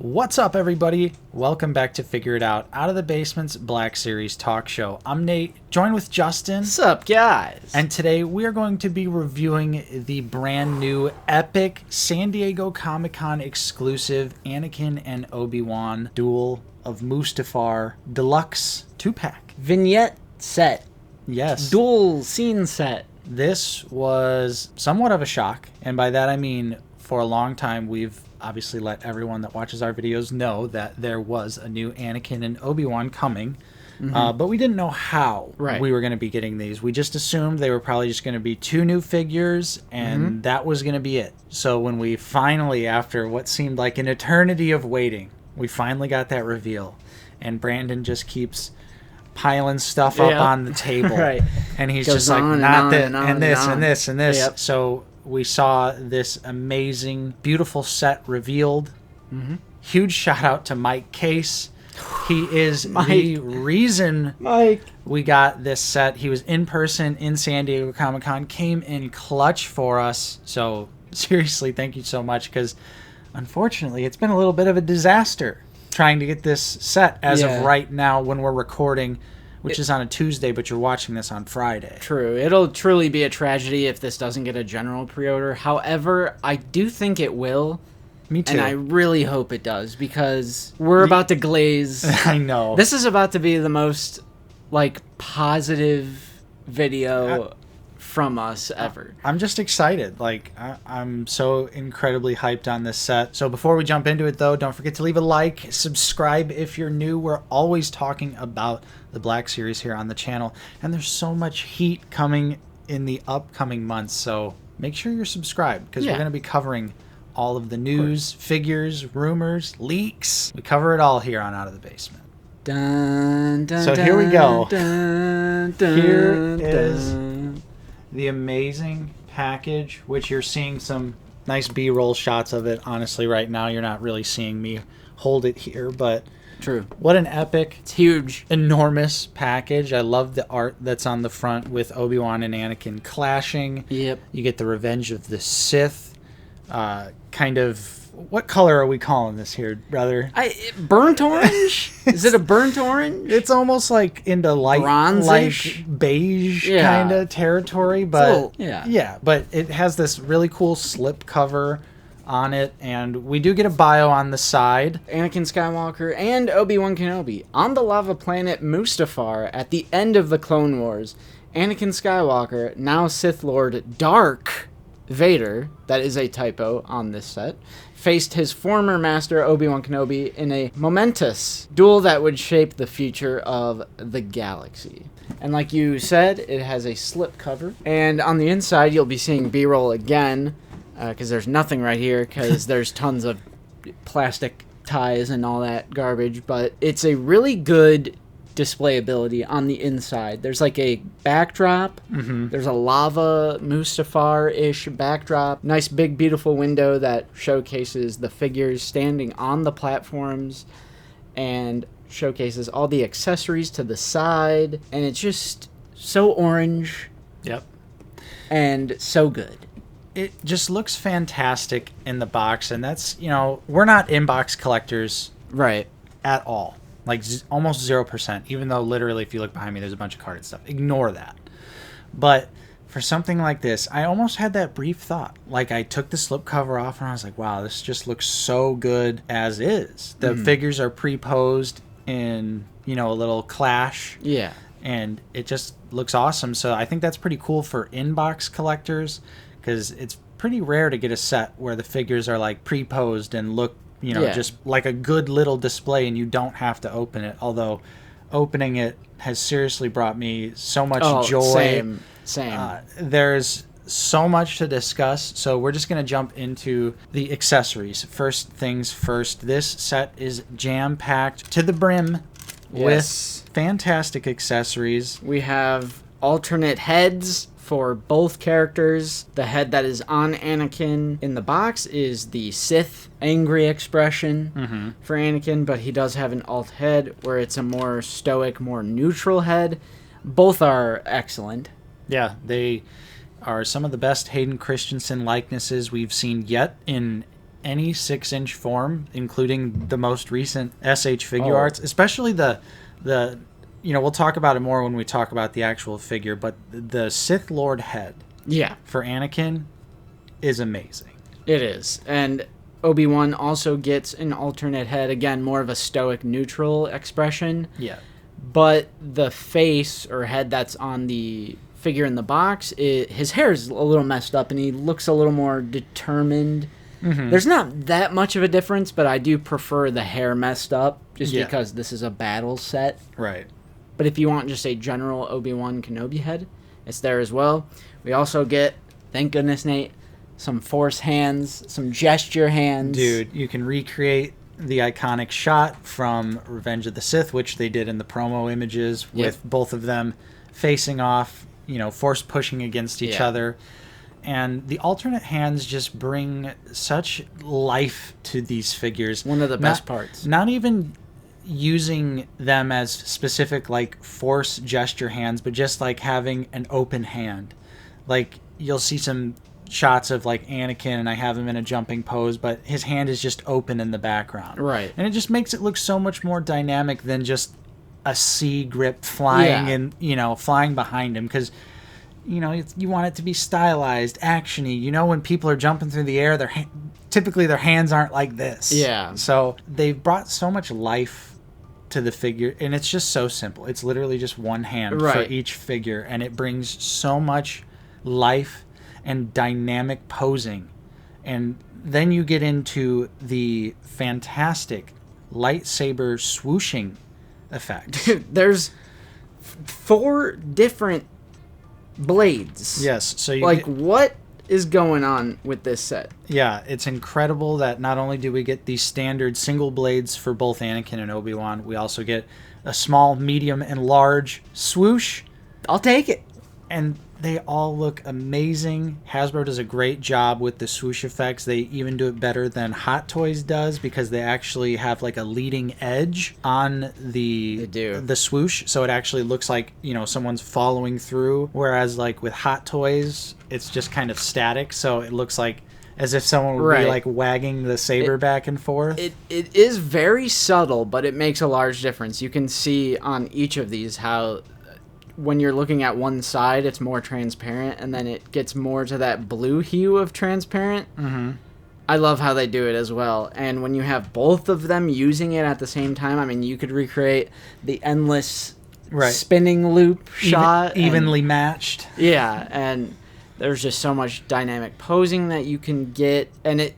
What's up, everybody? Welcome back to Figure It Out of the Basement's Black Series talk show. I'm Nate, joined with Justin. What's up, guys? And today we are going to be reviewing the brand new epic San Diego Comic-Con exclusive Anakin and Obi-Wan Duel of Mustafar Deluxe 2-pack. Vignette set. Yes. Dual scene set. This was somewhat of a shock, and by that I mean for a long time we've obviously let everyone that watches our videos know that there was a new Anakin and Obi-Wan coming, but we didn't know how we were going to be getting these. We just assumed they were probably just going to be two new figures, and that was going to be it. So when we finally, after what seemed like an eternity of waiting, we finally got that reveal, and Brandon just keeps piling stuff up on the table, and he's just like, not this, and this, and this, and this. Yep. So we saw this amazing, beautiful set revealed. Huge shout out to Mike Case. He is the reason we got this set. He was in person in San Diego Comic-Con, came in clutch for us. So seriously, thank you so much, because unfortunately it's been a little bit of a disaster trying to get this set as of right now when we're recording, which is on a Tuesday, but you're watching this on Friday. True. It'll truly be a tragedy if this doesn't get a general pre-order. However, I do think it will. Me too. And I really hope it does, because we're about to glaze. I know. This is about to be the most, positive video from us ever. I'm just excited. I'm so incredibly hyped on this set. So before we jump into it, though, don't forget to leave a like, subscribe if you're new. We're always talking about the Black Series here on the channel, and there's so much heat coming in the upcoming months, so make sure you're subscribed, because we're going to be covering all of the news, figures, rumors, leaks. We cover it all here on Out of the Basement. Dun, dun, So here we go. Dun, dun, Here dun. is the amazing package, which you're seeing some nice B-roll shots of it. Honestly, right now you're not really seeing me hold it here, but True. What an epic, It's huge, enormous package. I love the art that's on the front with Obi-Wan and Anakin clashing. Yep. You get the Revenge of the Sith. Kind of, what color are we calling this here, brother? Burnt orange? Is it a burnt orange? It's almost like into light Bronzish? beige kind of territory, but but it has this really cool slip cover on it, and we do get a bio on the side. Anakin Skywalker and Obi-Wan Kenobi on the lava planet Mustafar at the end of the Clone Wars. Anakin Skywalker, now Sith Lord Dark Vader, that is a typo on this set, faced his former master Obi-Wan Kenobi in a momentous duel that would shape the future of the galaxy. And like you said, it has a slip cover, and on the inside you'll be seeing B-roll again, because there's nothing right here, because there's tons of plastic ties and all that garbage, but it's a really good displayability on the inside. There's like a backdrop. There's a lava Mustafar-ish backdrop. Nice big beautiful window that showcases the figures standing on the platforms and showcases all the accessories to the side, and it's just so orange. Yep. And so good. It just looks fantastic in the box, and that's, we're not inbox collectors at all. Almost 0%, even though literally if you look behind me there's a bunch of carded stuff. Ignore that. But for something like this, I almost had that brief thought. I took the slipcover off and I was like, wow, this just looks so good as is. The figures are pre-posed in, a little clash. Yeah. And it just looks awesome. So I think that's pretty cool for inbox collectors, because it's pretty rare to get a set where the figures are pre-posed and look just like a good little display, and you don't have to open it. Although opening it has seriously brought me so much joy. Same. There's so much to discuss, so we're just going to jump into the accessories. First things first, this set is jam-packed to the brim with fantastic accessories. We have alternate heads for both characters. The head that is on Anakin in the box is the Sith angry expression for Anakin, but he does have an alt head where it's a more stoic, more neutral head. Both are excellent. Yeah, they are some of the best Hayden Christensen likenesses we've seen yet in any 6-inch form, including the most recent SH figure Oh. arts, especially the we'll talk about it more when we talk about the actual figure, but the Sith Lord head Yeah, for Anakin is amazing. it is. And Obi-Wan also gets an alternate head, again, more of a stoic, neutral expression. Yeah. But the face or head that's on the figure in the box, his hair is a little messed up, and he looks a little more determined. Mm-hmm. There's not that much of a difference, but I do prefer the hair messed up, just Yeah. because this is a battle set. Right. But if you want just a general Obi-Wan Kenobi head, it's there as well. We also get, thank goodness, Nate, some force hands, some gesture hands. Dude, you can recreate the iconic shot from Revenge of the Sith, which they did in the promo images with both of them facing off, force pushing against each other. And the alternate hands just bring such life to these figures. One of the best parts. Not even using them as specific, like, force gesture hands, but just, like, having an open hand. Like, you'll see some shots of, like, Anakin, and I have him in a jumping pose, but his hand is just open in the background. Right. And it just makes it look so much more dynamic than just a C grip flying and, flying behind him. Because, you want it to be stylized, actiony. When people are jumping through the air, typically their hands aren't like this. Yeah. So they've brought so much life to the figure, and it's just so simple. It's literally just one hand for each figure, and it brings so much life and dynamic posing. And then you get into the fantastic lightsaber swooshing effect. There's 4 different blades. Yes, so you what is going on with this set? Yeah, it's incredible that not only do we get the standard single blades for both Anakin and Obi-Wan, we also get a small, medium, and large swoosh. I'll take it. And they all look amazing. Hasbro does a great job with the swoosh effects. They even do it better than Hot Toys does, because they actually have like a leading edge on the swoosh, so it actually looks like someone's following through. Whereas like with Hot Toys, it's just kind of static, so it looks like as if someone would be like wagging the saber back and forth. It is very subtle, but it makes a large difference. You can see on each of these how, when you're looking at one side, it's more transparent, and then it gets more to that blue hue of transparent. Mm-hmm. I love how they do it as well. And when you have both of them using it at the same time, I mean, you could recreate the endless spinning loop shot. Evenly matched. Yeah, and there's just so much dynamic posing that you can get, and it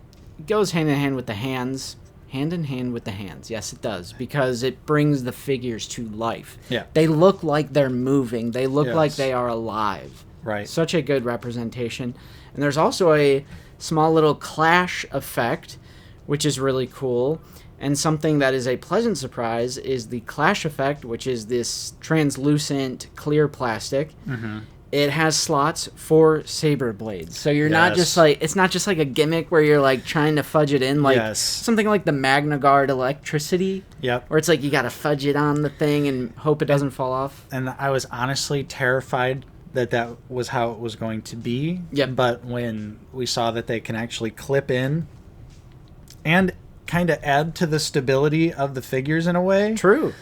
goes hand in hand with the hands. Hand in hand with the hands. Yes, it does, because it brings the figures to life. Yeah. They look like they're moving. They look like they are alive. Right. Such a good representation. And there's also a small little clash effect, which is really cool. And something that is a pleasant surprise is the clash effect, which is this translucent clear plastic. Mm-hmm. It has slots for saber blades. So you're not just like, it's not just like a gimmick where you're like trying to fudge it in, like something like the Magna Guard electricity. Yep. Where it's like you got to fudge it on the thing and hope it doesn't fall off. And I was honestly terrified that was how it was going to be. Yep. But when we saw that they can actually clip in and kind of add to the stability of the figures in a way. True.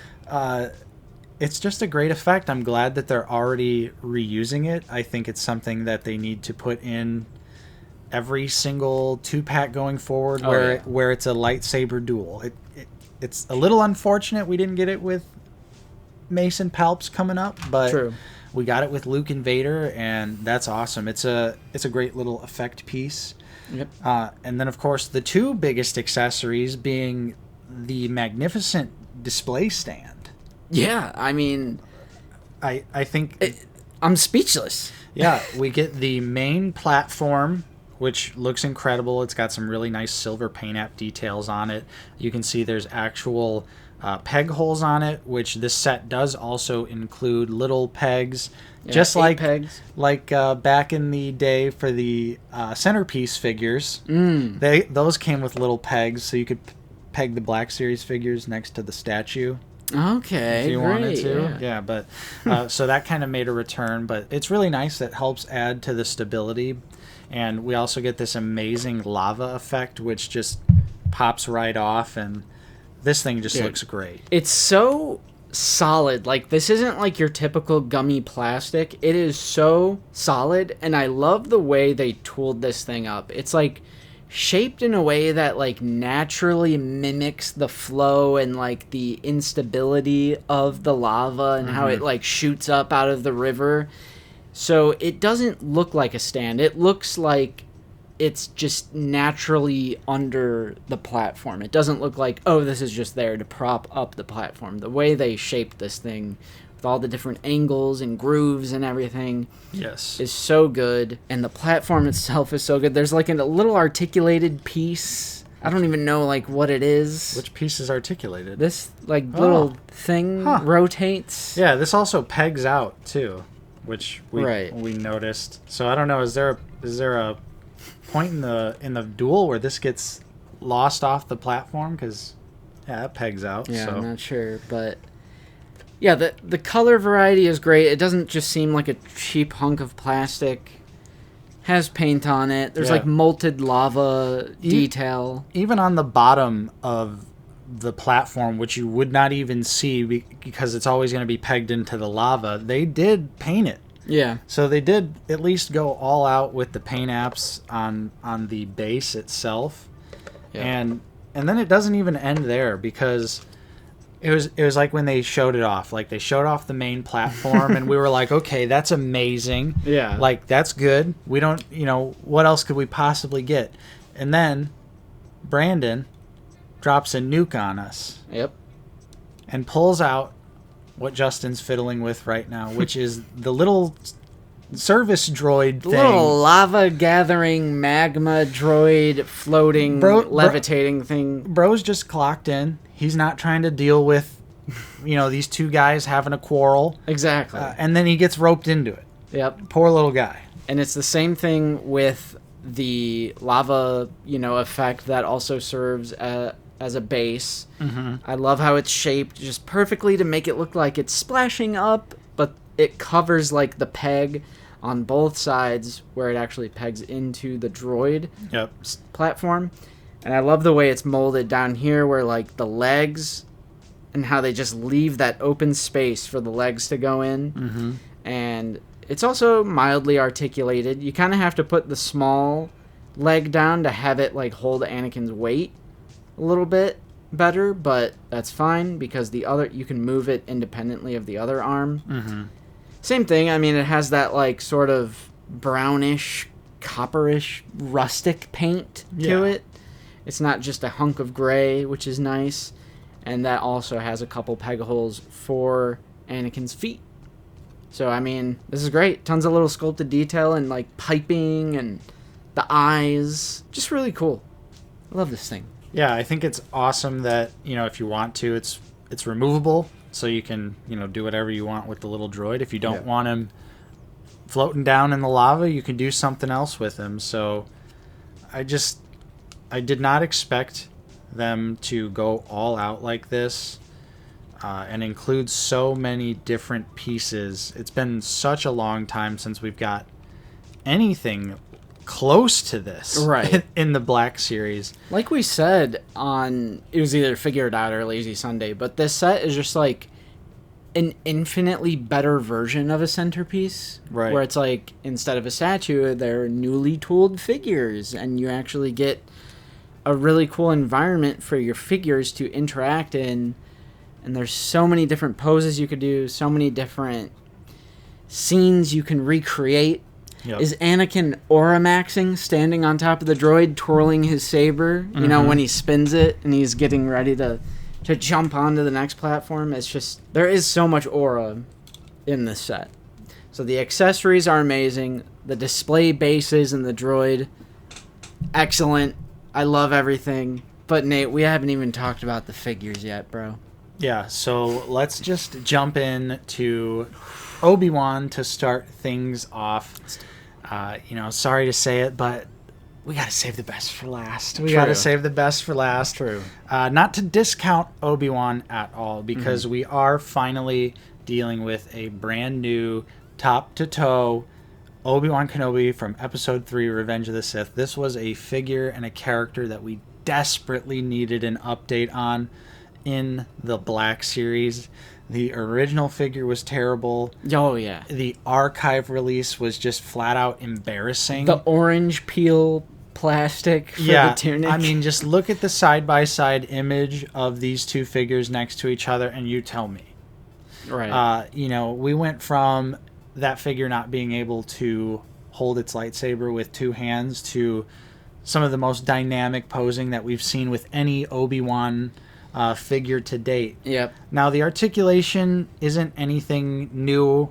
It's just a great effect. I'm glad that they're already reusing it. I think it's something that they need to put in every single 2-pack going forward, where it's a lightsaber duel. It's a little unfortunate we didn't get it with Mace and Palps coming up, but we got it with Luke and Vader, and that's awesome. It's a great little effect piece. Yep. And then, of course, the 2 biggest accessories being the magnificent display stand. Yeah, I mean, I think I'm speechless. Yeah, we get the main platform, which looks incredible. It's got some really nice silver paint app details on it. You can see there's actual peg holes on it, which this set does also include little pegs, just like pegs. Like back in the day for the centerpiece figures. Those came with little pegs, so you could peg the Black Series figures next to the statue. Okay, if you wanted to. Yeah, but so that kind of made a return, but it's really nice. That helps add to the stability. And we also get this amazing lava effect, which just pops right off, and this thing just looks great. It's so solid. Like, this isn't like your typical gummy plastic. It is so solid, and I love the way they tooled this thing up. It's like shaped in a way that like naturally mimics the flow and like the instability of the lava and how it like shoots up out of the river. So it doesn't look like a stand. It looks like it's just naturally under the platform. It doesn't look like, oh, this is just there to prop up the platform. The way they shaped this thing with all the different angles and grooves and everything is so good. And the platform itself is so good. There's like a little articulated piece. I don't even know like what it is. Which piece is articulated? This like little thing rotates. Yeah, this also pegs out too, which we noticed. So I don't know, is there a point in the duel where this gets lost off the platform? Because it pegs out. Yeah, so. I'm not sure, but yeah, the color variety is great. It doesn't just seem like a cheap hunk of plastic. Has paint on it. There's like molted lava detail. Even on the bottom of the platform, which you would not even see because it's always going to be pegged into the lava, they did paint it. Yeah. So they did at least go all out with the paint apps on the base itself. Yeah. And then it doesn't even end there, because it was like when they showed it off. Like, they showed off the main platform and we were like, okay, that's amazing. Yeah. Like, that's good. We don't, what else could we possibly get? And then Brandon drops a nuke on us. Yep. And pulls out what Justin's fiddling with right now, which is the little service droid thing. Little lava gathering magma droid floating levitating thing. Bro's just clocked in. He's not trying to deal with, these two guys having a quarrel. Exactly. And then he gets roped into it. Yep. Poor little guy. And it's the same thing with the lava, effect that also serves as a base. Mm-hmm. I love how it's shaped just perfectly to make it look like it's splashing up, but it covers like the peg on both sides where it actually pegs into the droid platform. And I love the way it's molded down here where like the legs and how they just leave that open space for the legs to go in. Mm-hmm. And it's also mildly articulated. You kind of have to put the small leg down to have it like hold Anakin's weight a little bit better, but that's fine because the other, you can move it independently of the other arm. Mm-hmm. Same thing. I mean, it has that like sort of brownish, copperish, rustic paint to it. It's not just a hunk of gray, which is nice. And that also has a couple peg holes for Anakin's feet. So, I mean, this is great. Tons of little sculpted detail and like piping and the eyes. Just really cool. I love this thing. Yeah, I think it's awesome that, if you want to, it's removable. So you can, do whatever you want with the little droid. If you don't want him floating down in the lava, you can do something else with him. So I did not expect them to go all out like this and include so many different pieces. It's been such a long time since we've got anything close to this in the Black Series. Like we said it was either Figure It Out or Lazy Sunday, but this set is just like an infinitely better version of a centerpiece. Right. Where it's like, instead of a statue, they're newly tooled figures, and you actually get a really cool environment for your figures to interact in. And there's so many different poses you could do, so many different scenes you can recreate. Yep. Is Anakin aura-maxing, standing on top of the droid, twirling his saber, when he spins it and he's getting ready to jump onto the next platform? It's just, there is so much aura in this set. So the accessories are amazing. The display bases and the droid, excellent. I love everything. But Nate, we haven't even talked about the figures yet, bro. Yeah, so let's just jump in to Obi-Wan to start things off. Sorry to say it, but we got to save the best for last. True. Not to discount Obi-Wan at all, because we are finally dealing with a brand new top-to-toe Obi-Wan Kenobi from Episode 3, Revenge of the Sith. This was a figure and a character that we desperately needed an update on in the Black Series. The original figure was terrible. Oh, yeah. The archive release was just flat out embarrassing. The orange peel plastic for the tunic. I mean, just look at the side-by-side image of these two figures next to each other and you tell me. Right. We went from that figure not being able to hold its lightsaber with two hands to some of the most dynamic posing that we've seen with any Obi-Wan figure to date. Yep. Now, the articulation isn't anything new.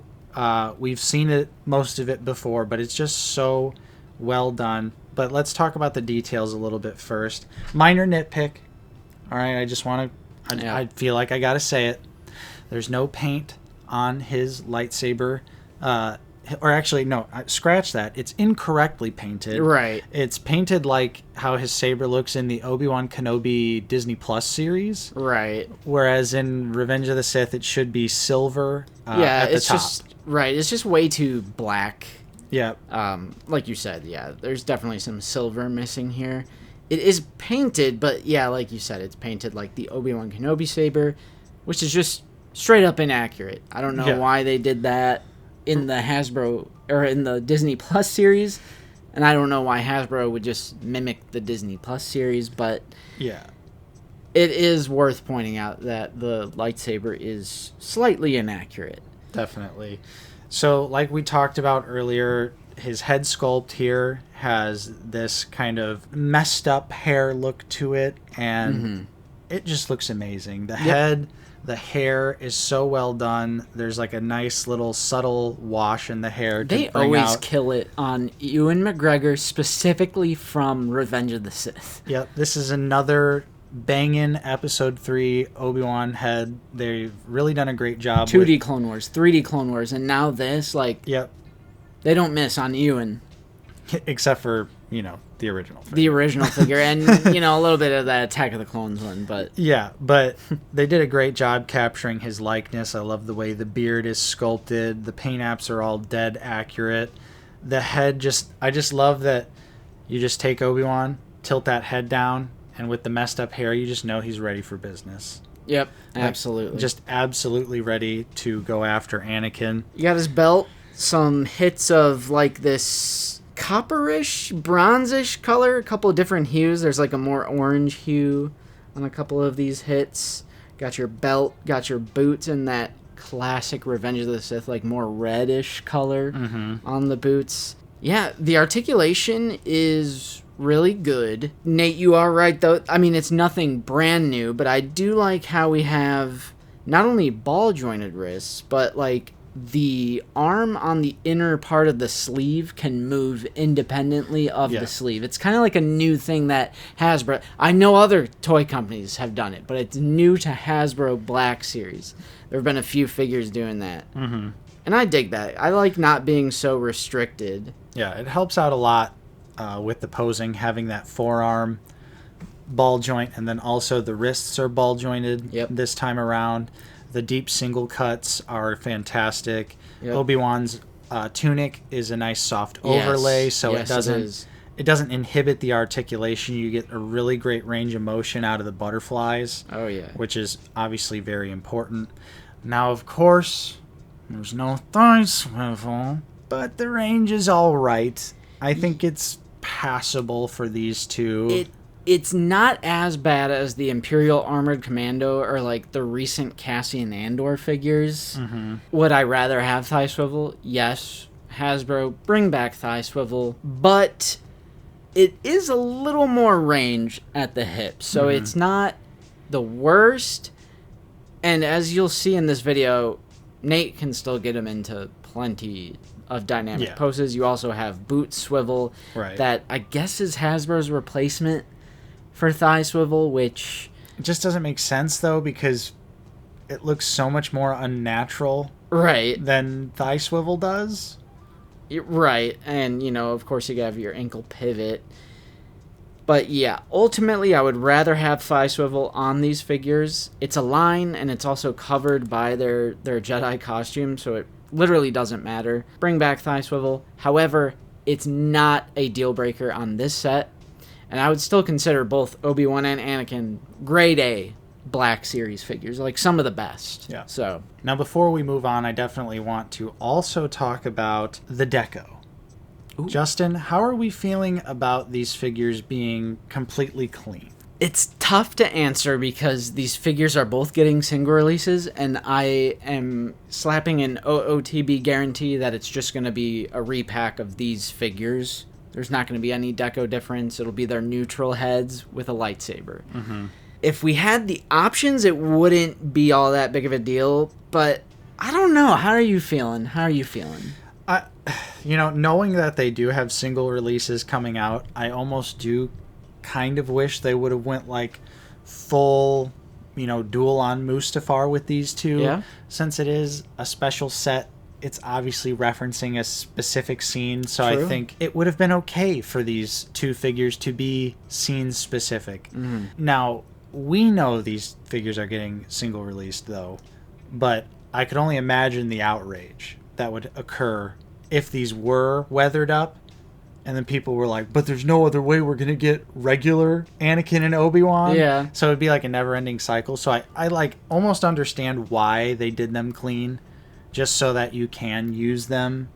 We've seen most of it before, but it's just so well done. But let's talk about the details a little bit first. Minor nitpick. All right, I just want to... I feel like I got to say it. There's no paint on his lightsaber. Or actually, no, scratch that. It's incorrectly painted. Right. It's painted like how his saber looks in the Obi-Wan Kenobi Disney Plus series. Right. Whereas in Revenge of the Sith, it should be silver at the top. It's just way too black. Yeah. Like you said, there's definitely some silver missing here. It is painted, but like you said, it's painted like the Obi-Wan Kenobi saber, which is just straight up inaccurate. I don't know why they did that in the Hasbro or in the Disney Plus series, and I don't know why Hasbro would just mimic the Disney Plus series, but it is worth pointing out that the lightsaber is slightly inaccurate. Definitely. So, like we talked about earlier, his head sculpt here has this kind of messed up hair look to it, and it just looks amazing. The head, the hair is so well done. There's like a nice little subtle wash in the hair. They always kill it on Ewan McGregor, specifically from Revenge of the Sith. Yep, this is another banging Episode 3 Obi-Wan head. They've really done a great job. 2D Clone Wars, 3D Clone Wars, and now this, they don't miss on Ewan. Except for, the original figure. The original figure, and, a little bit of that Attack of the Clones one, but... Yeah, but they did a great job capturing his likeness. I love the way the beard is sculpted. The paint apps are all dead accurate. The head I just love that you just take Obi-Wan, tilt that head down, and with the messed up hair, you just know he's ready for business. Yep, absolutely. Just absolutely ready to go after Anakin. You got his belt, some hits of, this copperish, bronzish color, a couple of different hues. There's, a more orange hue on a couple of these hits. Got your belt, got your boots in that classic Revenge of the Sith, more reddish color on the boots. Yeah, the articulation is really good. Nate, you are right, though. I mean, it's nothing brand new, but I do like how we have not only ball-jointed wrists, but, the arm on the inner part of the sleeve can move independently of the sleeve. It's kind of like a new thing that Hasbro... I know other toy companies have done it, but it's new to Hasbro Black Series. There have been a few figures doing that. And I dig that. I like not being so restricted. Yeah, it helps out a lot with the posing, having that forearm ball joint, and then also the wrists are ball jointed this time around. The deep single cuts are fantastic. Obi-Wan's tunic is a nice soft overlay, so it doesn't inhibit the articulation. You get a really great range of motion out of the butterflies. Oh yeah, which is obviously very important. Now, of course, there's no thigh swivel, but the range is all right. I think it's passable for these two. It's not as bad as the Imperial Armored Commando or the recent Cassian Andor figures. Would I rather have thigh swivel? Yes. Hasbro, bring back thigh swivel. But it is a little more range at the hip. So it's not the worst. And as you'll see in this video, Nate can still get him into plenty of dynamic poses. You also have boot swivel that I guess is Hasbro's replacement for thigh swivel, which... It just doesn't make sense, though, because it looks so much more unnatural than thigh swivel does. Right, and, of course you have your ankle pivot. But, yeah, ultimately I would rather have thigh swivel on these figures. It's a line, and it's also covered by their Jedi costume, so it literally doesn't matter. Bring back thigh swivel. However, it's not a deal breaker on this set. And I would still consider both Obi-Wan and Anakin grade A Black Series figures, like some of the best. Yeah. So now, before we move on, I definitely want to also talk about the deco. Ooh. Justin, how are we feeling about these figures being completely clean? It's tough to answer because these figures are both getting single releases, and I am slapping an OOTB guarantee that it's just going to be a repack of these figures. There's not going to be any deco difference. It'll be their neutral heads with a lightsaber. Mm-hmm. If we had the options, it wouldn't be all that big of a deal, but I don't know. How are you feeling? Knowing that they do have single releases coming out, I almost do kind of wish they would have went like full, duel on Mustafar with these two. Yeah. Since it is a special set, it's obviously referencing a specific scene, so True. I think it would have been okay for these two figures to be scene specific. Mm-hmm. Now, we know these figures are getting single released though, but I could only imagine the outrage that would occur if these were weathered up and then people were like, but there's no other way we're going to get regular Anakin and Obi-Wan. Yeah. So it'd be like a never-ending cycle. So I like almost understand why they did them clean, just so that you can use them.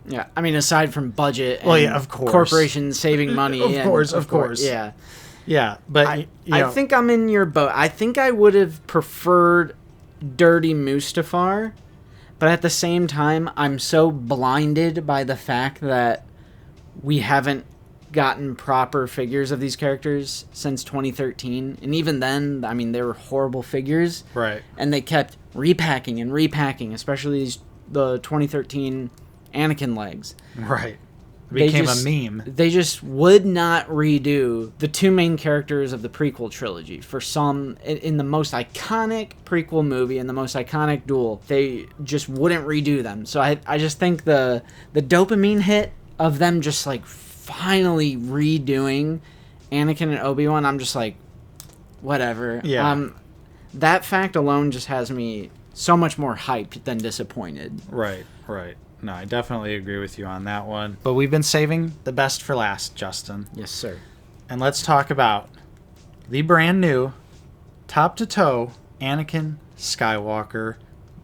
Yeah, I mean, aside from budget and Well, yeah, of course. corporations saving money. Of course. Yeah. Yeah, but I think I'm in your boat. I think I would have preferred Dirty Mustafar, but at the same time, I'm so blinded by the fact that we haven't gotten proper figures of these characters since 2013. And even then, I mean, they were horrible figures. Right. And they kept repacking and repacking, especially the 2013 Anakin legs. Right. It became a meme. They just would not redo the two main characters of the prequel trilogy. For some, in the most iconic prequel movie and the most iconic duel, they just wouldn't redo them. So I just think the dopamine hit of them just like finally redoing Anakin and Obi-Wan, I'm just like, whatever. Yeah. That fact alone just has me so much more hyped than disappointed. Right. No, I definitely agree with you on that one. But we've been saving the best for last, Justin. Yes, sir. And let's talk about the brand new, top-to-toe, Anakin Skywalker,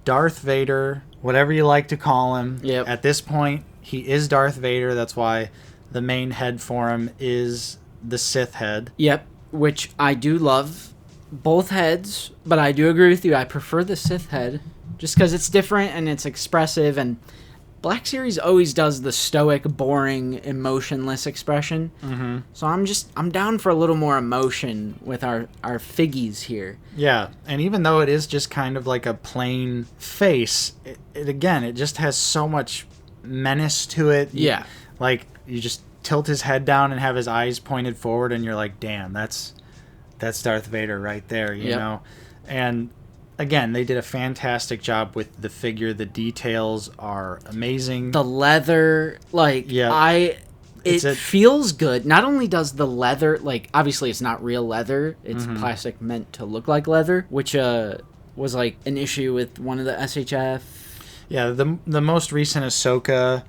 Darth Vader, whatever you like to call him. Yep. At this point, he is Darth Vader. That's why the main head for him is the Sith head. Yep, which I do love both heads, but I do agree with you. I prefer the Sith head just because it's different and it's expressive, and Black Series always does the stoic, boring, emotionless expression. Mm-hmm. So I'm down for a little more emotion with our figgies here. Yeah, and even though it is just kind of like a plain face, it just has so much menace to it. Yeah. Like, you just tilt his head down and have his eyes pointed forward, and you're like, damn, that's Darth Vader right there, you know? And again, they did a fantastic job with the figure. The details are amazing. The leather, it feels good. Not only does the leather, obviously it's not real leather. It's plastic meant to look like leather, which was like an issue with one of the SHF. Yeah, the most recent Ahsoka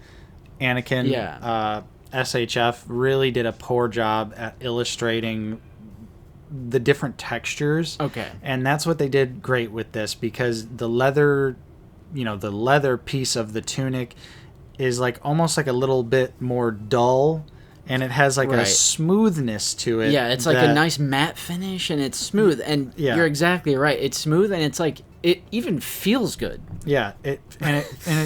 Anakin SHF really did a poor job at illustrating the different textures. Okay. And that's what they did great with this, because the leather piece of the tunic is like almost like a little bit more dull, and it has like a smoothness to it. Yeah, it's like a nice matte finish, and it's smooth. And you're exactly right. It's smooth, and it's like it even feels good. Yeah, it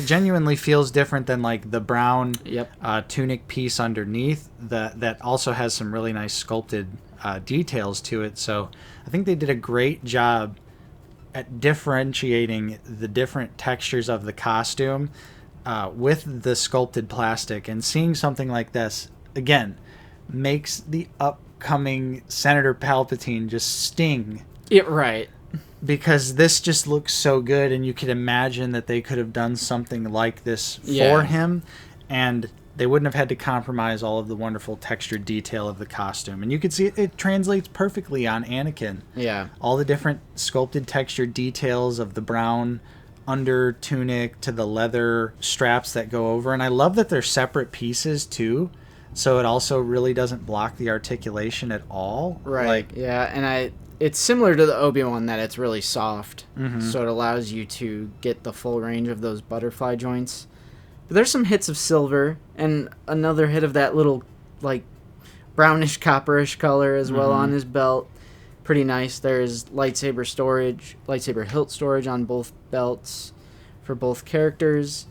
genuinely feels different than like the brown Yep. Tunic piece underneath that also has some really nice sculpted details to it. So I think they did a great job at differentiating the different textures of the costume with the sculpted plastic, and seeing something like this again makes the upcoming Senator Palpatine just sting. Right. Because this just looks so good, and you could imagine that they could have done something like this for him, and they wouldn't have had to compromise all of the wonderful textured detail of the costume. And you could see it translates perfectly on Anakin. Yeah. All the different sculpted textured details of the brown under tunic to the leather straps that go over. And I love that they're separate pieces too. So it also really doesn't block the articulation at all. Right. Like, yeah, and it's similar to the Obi-Wan that it's really soft. So it allows you to get the full range of those butterfly joints. But there's some hits of silver and another hit of that little, like, brownish copperish color as well on his belt. Pretty nice. There's lightsaber hilt storage on both belts for both characters.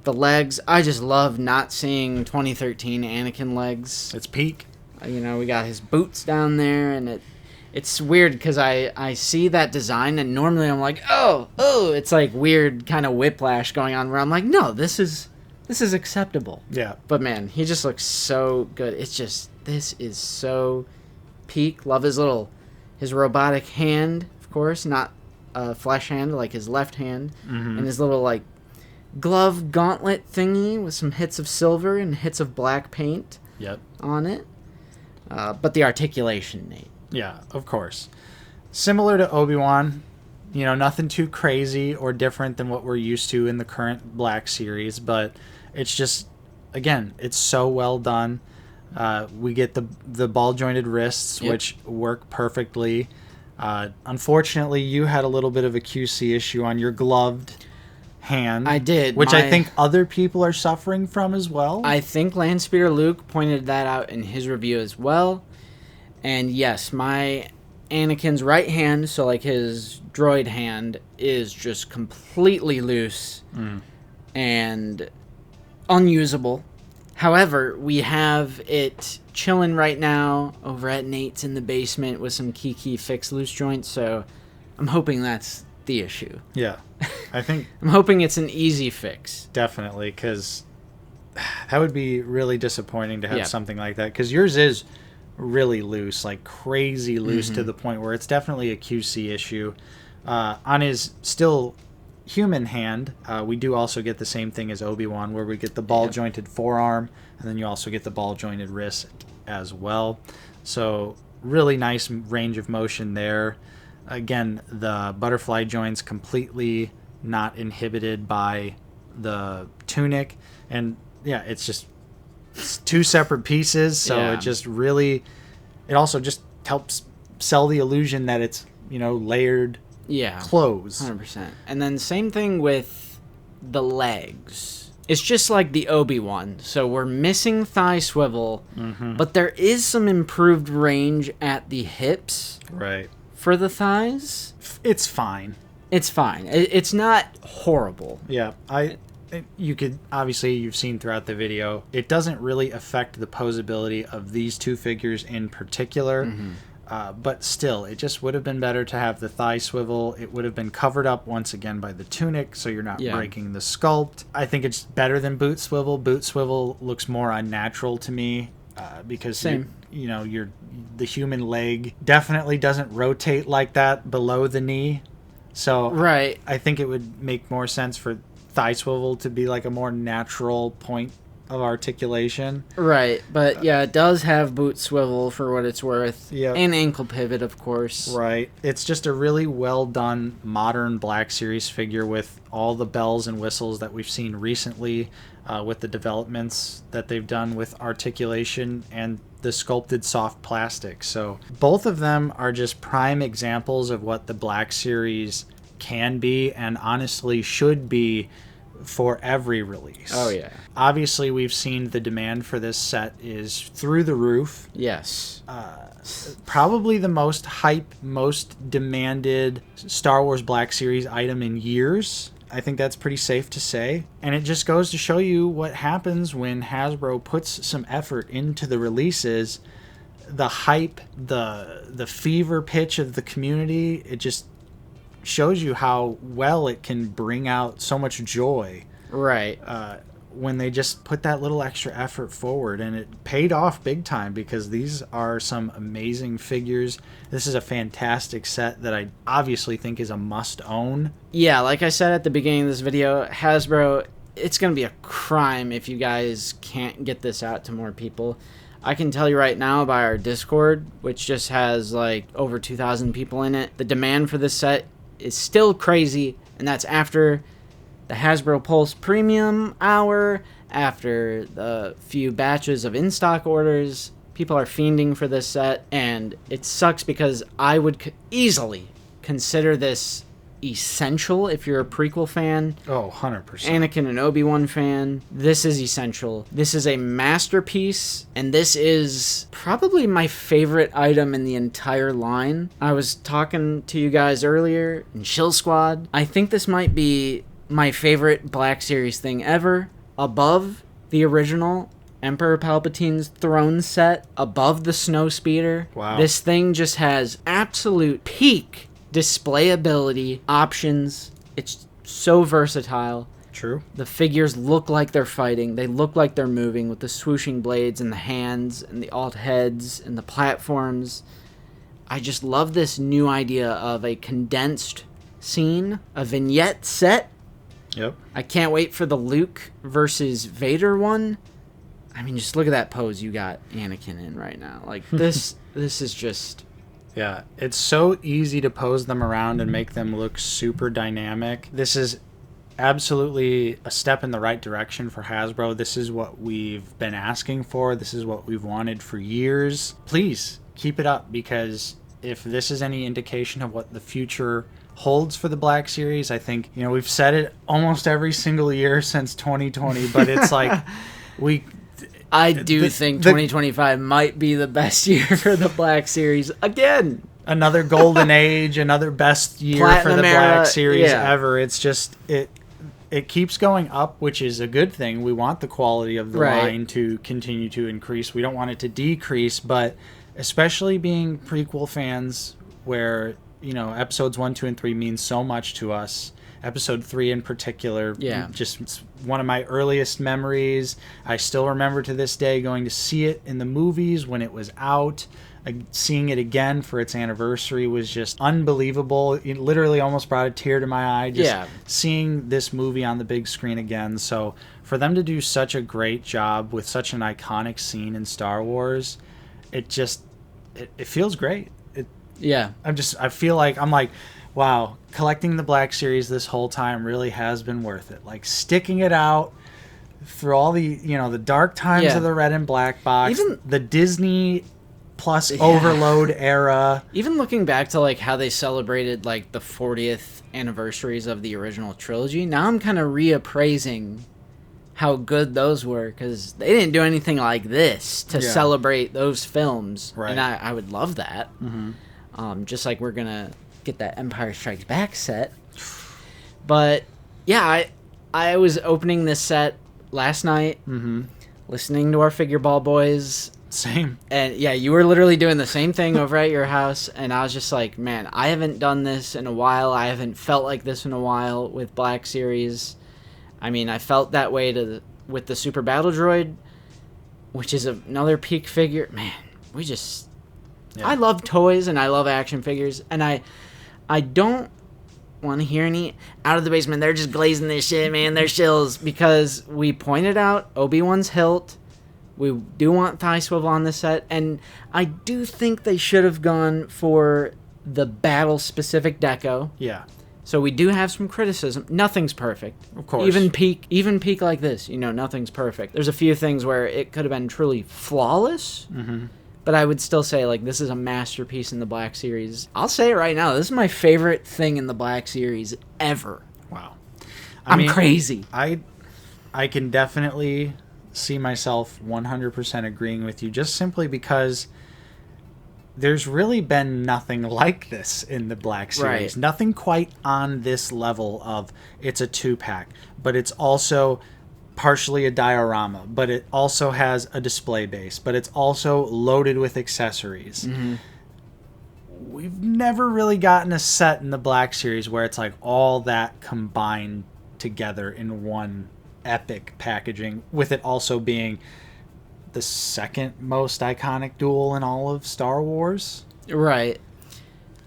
The legs, I just love not seeing 2013 Anakin legs. it's peak. You know, we got his boots down there, and it's weird because I see that design, and normally I'm like, oh, it's like weird kind of whiplash going on where I'm like, no, this is acceptable. Yeah. But man, he just looks so good. It's just, this is so peak. Love his robotic hand, of course, not a flesh hand, like his left hand, and his little, like, glove gauntlet thingy with some hits of silver and hits of black paint on it. But the articulation, Nate. Yeah, of course. Similar to Obi-Wan, you know, nothing too crazy or different than what we're used to in the current Black series, but it's just, again, it's so well done. We get the ball-jointed wrists, which work perfectly. Unfortunately, you had a little bit of a QC issue on your gloved hand. I did. Which I think other people are suffering from as well. I think Landspeeder Luke pointed that out in his review as well. And yes, my Anakin's right hand, so like his droid hand, is just completely loose and unusable. However, we have it chilling right now over at Nate's in the basement with some key fixed loose joints, so I'm hoping that's the issue. Yeah, I think I'm hoping it's an easy fix. definitely, because that would be really disappointing to have something like that, because yours is really loose, like crazy loose, to the point where it's definitely a QC issue. On his still human hand, we do also get the same thing as Obi-Wan, where we get the ball jointed forearm, and then you also get the ball jointed wrist as well. So really nice range of motion there. Again, the butterfly joints completely not inhibited by the tunic, and yeah, it's two separate pieces, so it just really, it also just helps sell the illusion that it's, you know, layered clothes. 100%. And then same thing with the legs. It's just like the Obi-Wan. So we're missing thigh swivel, but there is some improved range at the hips. Right. For the thighs. It's fine. It's fine. It's not horrible. Yeah. You could, obviously, you've seen throughout the video, it doesn't really affect the posability of these two figures in particular. But still, it just would have been better to have the thigh swivel. It would have been covered up once again by the tunic, so you're not breaking the sculpt. I think it's better than boot swivel. Boot swivel looks more unnatural to me, because the human leg definitely doesn't rotate like that below the knee. So I think it would make more sense for thigh swivel to be like a more natural point of articulation. Right, but yeah, it does have boot swivel for what it's worth. And ankle pivot, of course. Right. It's just a really well done modern Black Series figure with all the bells and whistles that we've seen recently, with the developments that they've done with articulation and the sculpted soft plastic. So both of them are just prime examples of what the Black Series can be, and honestly should be, for every release. Oh yeah. Obviously, we've seen the demand for this set is through the roof. Yes. Probably the most hype, most demanded Star Wars Black Series item in years. I think that's pretty safe to say. And it just goes to show you what happens when Hasbro puts some effort into the releases. The hype, the fever pitch of the community, it just shows you how well it can bring out so much joy. Right. When they just put that little extra effort forward, and it paid off big time, because these are some amazing figures. This is a fantastic set that I obviously think is a must own. Yeah, like I said at the beginning of this video, Hasbro, it's going to be a crime if you guys can't get this out to more people. I can tell you right now by our Discord, which just has like over 2,000 people in it, the demand for this set is still crazy And that's after the Hasbro Pulse Premium Hour, after the few batches of in-stock orders. People are fiending for this set, and it sucks because I would easily consider this essential if you're a prequel fan. Oh, 100%. Anakin and Obi-Wan fan. This is essential. This is a masterpiece, and this is probably my favorite item in the entire line. I was talking to you guys earlier in Chill Squad. I think this might be my favorite Black Series thing ever, above the original Emperor Palpatine's throne set, above the Snowspeeder. Wow. This thing just has absolute peak displayability, options. It's so versatile. True. The figures look like they're fighting. They look like they're moving with the swooshing blades and the hands and the alt heads and the platforms. I just love this new idea of a condensed scene, a vignette set. Yep. I can't wait for the Luke versus Vader one. I mean, just look at that pose you got Anakin in right now. Like, this is just... Yeah, it's so easy to pose them around and make them look super dynamic. This is absolutely a step in the right direction for Hasbro. This is what we've been asking for. This is what we've wanted for years. Please, keep it up, because if this is any indication of what the future holds for the Black Series, I think, we've said it almost every single year since 2020, but it's like... I think 2025 might be the best year for the Black Series again. Another golden age, another best year Platinum for the era, Black Series yeah. ever. It's just it keeps going up, which is a good thing. We want the quality of the line to continue to increase. We don't want it to decrease, but especially being prequel fans, where episodes 1, 2, and 3 mean so much to us. Episode 3 in particular, just one of my earliest memories. I still remember to this day going to see it in the movies when it was out. Seeing it again for its anniversary was just unbelievable. It literally almost brought a tear to my eye just seeing this movie on the big screen again. So for them to do such a great job with such an iconic scene in Star Wars, it feels great. I feel like I'm like, wow, collecting the Black Series this whole time really has been worth it. Like, sticking it out through all the, the dark times of the red and black box, even the Disney plus Overload era. Even looking back to, like, how they celebrated, like, the 40th anniversaries of the original trilogy, now I'm kind of reappraising how good those were, because they didn't do anything like this to celebrate those films. Right. And I would love that. Mm-hmm. Just like we're going to get that Empire Strikes Back set. But yeah, I was opening this set last night, listening to our Figure Ball boys. Same. And yeah, you were literally doing the same thing over at your house, and I was just like, man, I haven't done this in a while. I haven't felt like this in a while with Black Series. I mean, I felt that way with the Super Battle Droid, which is another peak figure. Man, I love toys and I love action figures, and I don't want to hear any out of the basement. They're just glazing this shit, man. They're shills, because we pointed out Obi-Wan's hilt. We do want thigh swivel on this set, and I do think they should have gone for the battle-specific deco. Yeah. So we do have some criticism. Nothing's perfect. Of course. Even peak like this, nothing's perfect. There's a few things where it could have been truly flawless. Mm-hmm. But I would still say, like, this is a masterpiece in the Black Series. I'll say it right now. This is my favorite thing in the Black Series ever. Wow. I'm crazy. I can definitely see myself 100% agreeing with you, just simply because there's really been nothing like this in the Black Series. Right. Nothing quite on this level of it's a 2-pack, but it's also partially a diorama, but it also has a display base, but it's also loaded with accessories. Mm-hmm. We've never really gotten a set in the Black Series where it's like all that combined together in one epic packaging, with it also being the second most iconic duel in all of Star Wars. Right.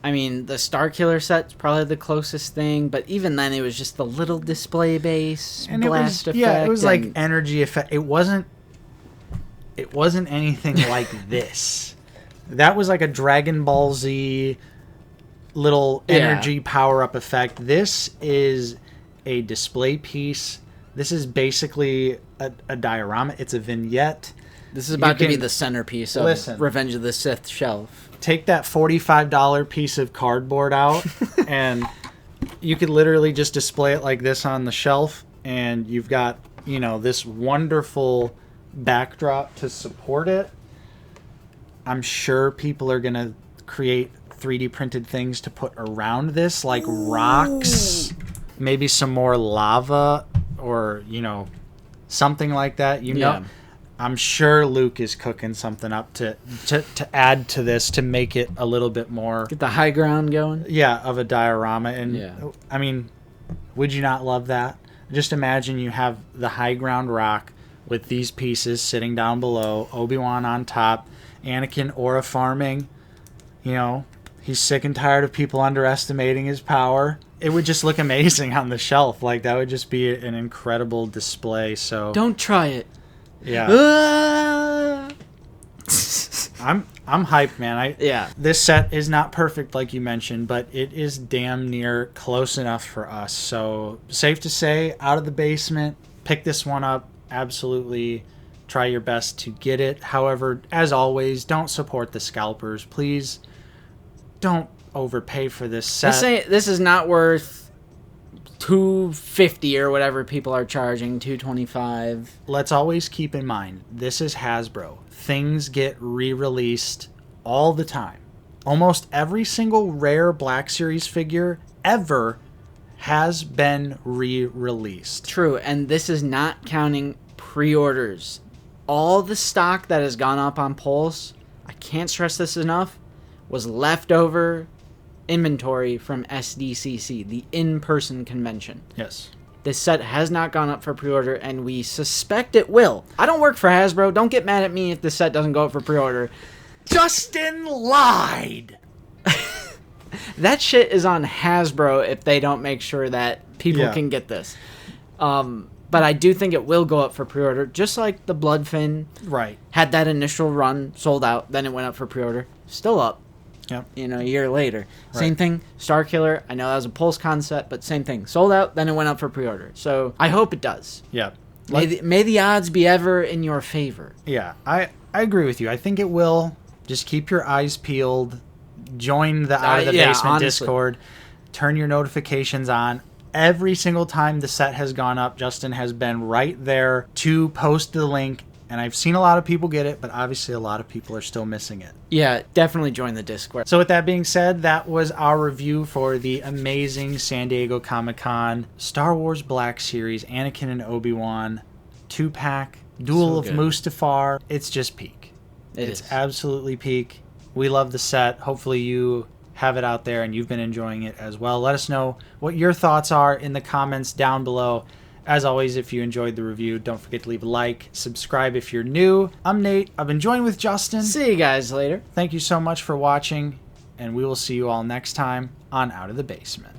I mean, the Starkiller set's probably the closest thing, but even then it was just the little display base, and blast effect. Yeah, it was like energy effect. It wasn't anything like this. That was like a Dragon Ball Z little energy power-up effect. This is a display piece. This is basically a diorama. It's a vignette. This is about to be the centerpiece of Revenge of the Sith shelf. Take that $45 piece of cardboard out, and you could literally just display it like this on the shelf, and you've got, you know, this wonderful backdrop to support it. I'm sure people are going to create 3D printed things to put around this, like rocks, maybe some more lava, or, you know, something like that. You know, I'm sure Luke is cooking something up to add to this to make it a little bit more... Get the high ground going? Yeah, of a diorama. And, I mean, would you not love that? Just imagine you have the high ground rock with these pieces sitting down below, Obi-Wan on top, Anakin aura farming. You know, he's sick and tired of people underestimating his power. It would just look amazing on the shelf. Like, that would just be an incredible display. So don't try it. Yeah. I'm hyped, man. This set is not perfect like you mentioned, but it is damn near close enough for us. So safe to say, out of the basement, pick this one up. Absolutely try your best to get it. However, as always, don't support the scalpers. Please don't overpay for this set. This is not worth $250 or whatever people are charging, $225. Let's always keep in mind, this is Hasbro. Things get re-released all the time. Almost every single rare Black Series figure ever has been re-released. True, and this is not counting pre-orders. All the stock that has gone up on Pulse, I can't stress this enough, was leftover inventory from SDCC, the in-person convention. Yes. This set has not gone up for pre-order, and we suspect it will. I don't work for Hasbro. Don't get mad at me if this set doesn't go up for pre-order. Justin lied! That shit is on Hasbro if they don't make sure that people can get this. But I do think it will go up for pre-order, just like the Bloodfin had that initial run, sold out, then it went up for pre-order. Still up. Yep. You know, a year later. Same thing, Starkiller. I know that was a Pulse concept, but same thing. Sold out, then it went up for pre-order. So I hope it does. Yeah. May the odds be ever in your favor. Yeah, I agree with you. I think it will. Just keep your eyes peeled. Join the Out of the Basement Discord. Turn your notifications on. Every single time the set has gone up, Justin has been right there to post the link. And I've seen a lot of people get it, but obviously a lot of people are still missing it. Yeah, definitely join the Discord. So with that being said, that was our review for the amazing San Diego Comic-Con Star Wars Black Series Anakin and Obi-Wan 2-pack Duel of Mustafar. It's just peak. It's absolutely peak. We love the set. Hopefully you have it out there and you've been enjoying it as well. Let us know what your thoughts are in the comments down below. As always, if you enjoyed the review, don't forget to leave a like, subscribe if you're new. I'm Nate. I've been joined with Justin. See you guys later. Thank you so much for watching, and we will see you all next time on Out of the Basement.